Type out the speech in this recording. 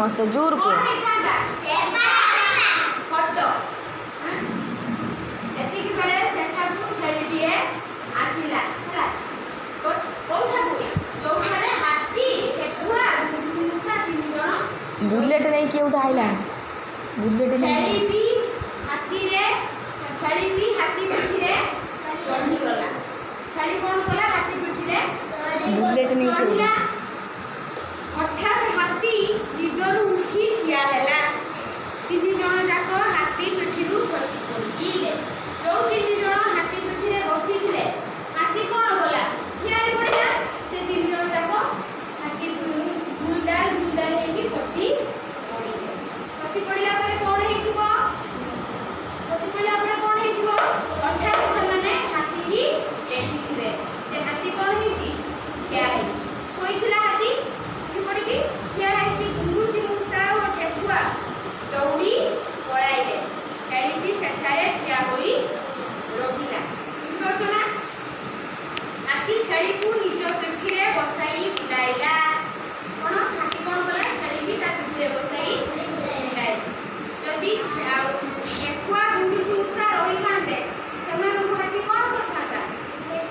समस्ते जोर को बुलेट नहीं किए उठा आइला बुलेट नहीं छाड़ी भी हाथी पिठी रे चढ़ी गला छाड़ी कोन गला हाथी पिठी रे बुलेट नहीं चढ़िला हठात हाथी निदरु उठी ठिया हैला तीन जण जाक हाथी पिठी रु खसी पड़िले जो तीन जण हाथी पिठी रे बसी थिले हाथी कोन गला ठिया रे पड़िला से तीन जण जाक हाथी दुलदाल हेकी खसी पड़िला परे कोन हेतिबो खसी पड़िला परे कोन हेतिबो हठात से हाथी की देखिथिबे जे हाथी कोन हेची क्या हेची सोईथिला हाथी उठी पड़िकी क्या हेची गुंडुची मूषा और ठेकुआ दौड़ी पळाइले छेड़ीटी सेठारे ठिया होई रोहिला बुझ परछो ना हाथी छेड़ी